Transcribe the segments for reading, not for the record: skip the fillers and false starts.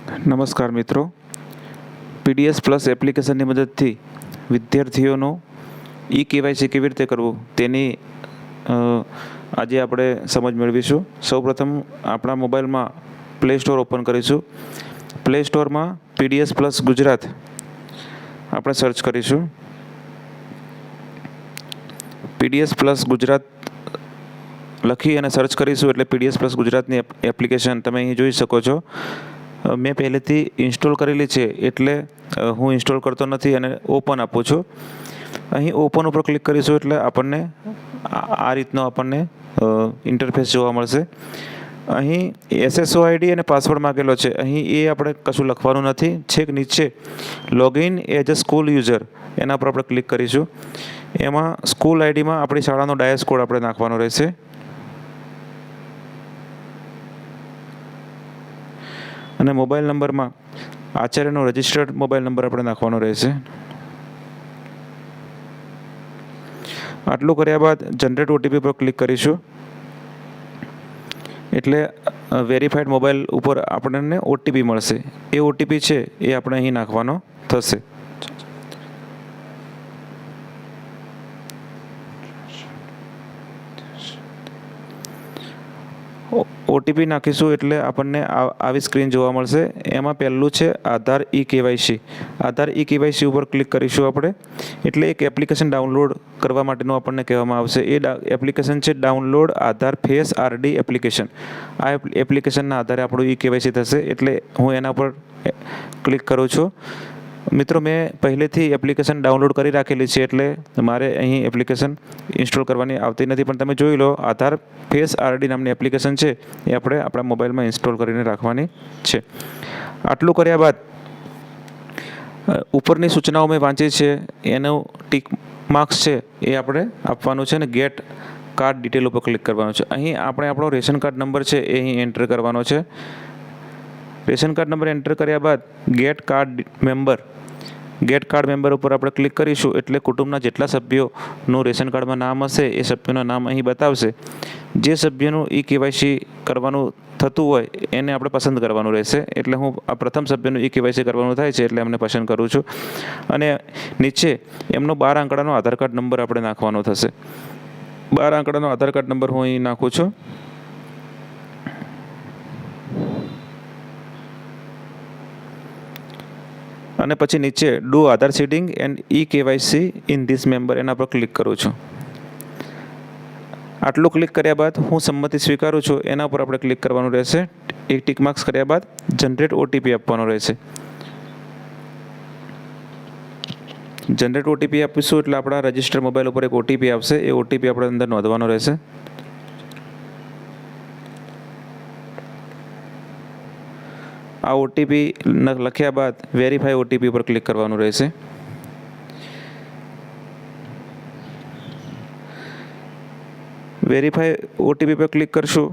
નમસ્કાર મિત્રો, PDS plus એપ્લિકેશનની મદદથી વિદ્યાર્થીઓનો કેવાયસી કેવી રીતે કરવું તેની આજે આપણે સમજ મેળવીશું. સૌપ્રથમ આપણા મોબાઈલમાં પ્લે સ્ટોર ઓપન કરીશું. પ્લે સ્ટોરમાં પીડીએસ પ્લસ ગુજરાત આપણે સર્ચ કરીશું. પીડીએસ પ્લસ ગુજરાત લખી અને સર્ચ કરીશું એટલે પીડીએસ પ્લસ ગુજરાતની એપ્લિકેશન તમે અહીં જોઈ શકો છો. મેં પહેલેથી ઇન્સ્ટોલ કરેલી છે એટલે હું ઇન્સ્ટોલ કરતો નથી અને ઓપન આપું છું. અહીં ઓપન ઉપર ક્લિક કરીશું એટલે આપણને આ રીતનો આપણને ઇન્ટરફેસ જોવા મળશે. અહીં SSOID અને પાસવર્ડ માગેલો છે. અહીં એ આપણે કશું લખવાનું નથી. છેક નીચે login as a school user એના પર આપણે ક્લિક કરીશું. એમાં સ્કૂલ આઈડીમાં આપણી શાળાનો ડાયસ કોડ આપણે નાખવાનો રહેશે. અને મોબાઈલ નંબરમાં આચાર્યનો રજિસ્ટર્ડ મોબાઈલ નંબર આપણે નાખવાનો રહેશે. આટલું કર્યા બાદ જનરેટ OTP પર ક્લિક કરીશું એટલે વેરીફાઈડ મોબાઈલ ઉપર આપણને OTP મળશે. એ OTP છે એ આપણે અહીં નાખવાનો થશે. OTP નાખીશું એટલે આપણને આવી સ્ક્રીન જોવા મળશે. એમાં પહેલું છે આધાર કેવાયસી. આધાર કેવાયસી ઉપર ક્લિક કરીશું આપણે એટલે એક એપ્લિકેશન ડાઉનલોડ કરવા માટેનું આપણને કહેવામાં આવશે. એ એપ્લિકેશન છે ડાઉનલોડ આધાર ફેસ RD એપ્લિકેશન. આ એપ્લિકેશનના આધારે આપણું કેવાયસી થશે એટલે હું એના પર ક્લિક કરું છું. મિત્રો, મેં પહેલેથી એપ્લિકેશન ડાઉનલોડ કરી રાખેલી છે એટલે મારે અહીં એપ્લિકેશન ઇન્સ્ટોલ કરવાની આવતી નથી. પણ તમે જોઈ લો, આધાર ફેસ RD નામની એપ્લિકેશન છે એ આપણે આપણા મોબાઈલમાં ઇન્સ્ટોલ કરીને રાખવાની છે. આટલું કર્યા બાદ ઉપરની સૂચનાઓ મેં વાંચી છે એનું ટીક માર્ક્સ છે એ આપણે આપવાનું છે અને ગેટ કાર્ડ ડિટેલ ઉપર ક્લિક કરવાનું છે. અહીં આપણે આપણો રેશન કાર્ડ નંબર છે એ અહીં એન્ટર કરવાનો છે. રેશન કાર્ડ નંબર એન્ટર કર્યા બાદ ગેટ કાર્ડ મેમ્બર ઉપર આપણે ક્લિક કરીશું એટલે કુટુંબના જેટલા સભ્યોનું રેશન કાર્ડમાં નામ હશે એ સભ્યોના નામ અહીં બતાવશે. જે સભ્યનું કેવાયસી કરવાનું થતું હોય એને આપણે પસંદ કરવાનું રહેશે. એટલે હું આ પ્રથમ સભ્યનું કેવાયસી કરવાનું થાય છે એટલે એમને પસંદ કરું છું. અને નીચે એમનો 12 આંકડાનો આધાર કાર્ડ નંબર આપણે નાખવાનો થશે. 12 આંકડાનો આધાર કાર્ડ નંબર હું અહીં નાખું છું. અને પછી નીચે do Aadhaar seeding and KYC in this member એના પર ક્લિક કરું છું. આટલું ક્લિક કર્યા બાદ હું સંમતિ સ્વીકારું છું એના પર આપણે ક્લિક કરવાનું રહેશે. એક ટીક માર્ક્સ કર્યા બાદ જનરેટ OTP આપવાનો રહેશે. જનરેટ OTP આપીશું એટલે આપણા રજિસ્ટર મોબાઈલ ઉપર એક OTP આવશે. એ OTP આપણે અંદર નોંધવાનો રહેશે. આ OTP લખ્યા બાદ વેરીફાઈ OTP પર ક્લિક કરવાનું રહેશે. વેરીફાઈ OTP પર ક્લિક કરશું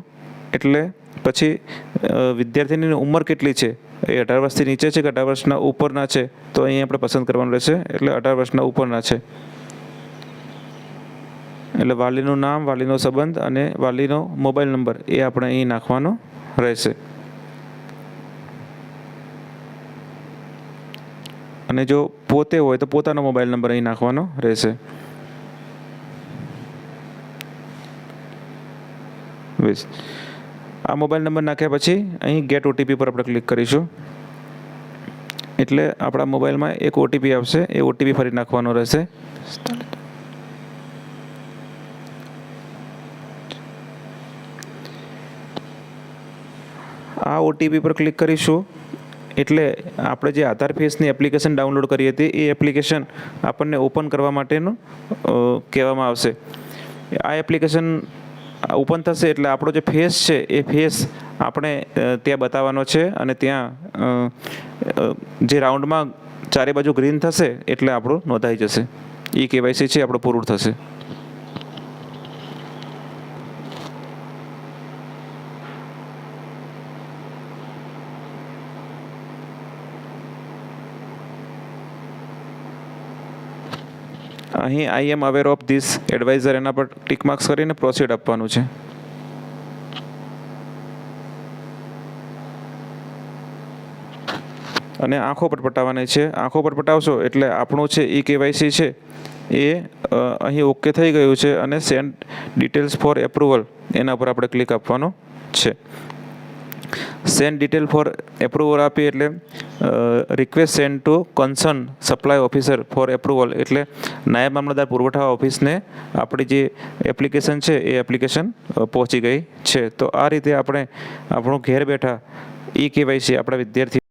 એટલે પછી વિદ્યાર્થીની ઉંમર કેટલી છે એ 18 વર્ષથી નીચે છે કે 18 વર્ષના ઉપરના છે તો અહીં આપણે પસંદ કરવાનું રહેશે. એટલે 18 વર્ષના ઉપરના છે એટલે વાલીનું નામ, વાલીનો સંબંધ અને વાલીનો મોબાઈલ નંબર એ આપણે અહીં નાખવાનો રહેશે. અને જો પોતે હોય તો પોતાનો મોબાઈલ નંબર અહીં નાખવાનો રહેશે. આ મોબાઈલ નંબર નાખ્યા પછી અહીં ગેટ OTP પર આપણે ક્લિક કરીશું એટલે આપણા મોબાઈલમાં એક OTP આવશે. એ OTP ફરી નાખવાનો રહેશે. આ OTP પર ક્લિક કરીશું એટલે આપણે જે આધાર ફેસની એપ્લિકેશન ડાઉનલોડ કરી હતી એ એપ્લિકેશન આપણને ઓપન કરવા માટેનું કહેવામાં આવશે. આ એપ્લિકેશન ઓપન થશે એટલે આપણો જે ફેસ છે એ ફેસ આપણે ત્યાં બતાવવાનો છે અને ત્યાં જે રાઉન્ડમાં ચારે બાજુ ગ્રીન થશે એટલે આપણું નોંધાઈ જશે. કેવાયસી છે આપણું પૂરું થશે. અહીં I am aware of this advisor એના પર ટિક માર્ક્સ કરીને પ્રોસીડ આપવાનું છે. અને આંખો પટપટાવવાની છે. આંખો પટપટાવશો એટલે આપણું છે ઈ કેવાયસી છે એ અહીં ઓકે થઈ ગયું છે અને સેન્ડ ડિટેલ્સ ફોર એપ્રુવલ એના પર આપણે ક્લિક આપવાનું છે. સેન્ડ ડિટેલ ફોર એપ્રુવલ આપીએ એટલે request send to concern supply officer four approval એટલે નાયબ મામલતદાર પુરવઠા ઓફિસને આપણી જે એપ્લિકેશન છે એ એપ્લિકેશન પહોંચી ગઈ છે. તો આ રીતે આપણે આપણું ઘેર બેઠા ઈ કેવાયસી આપણા વિદ્યાર્થી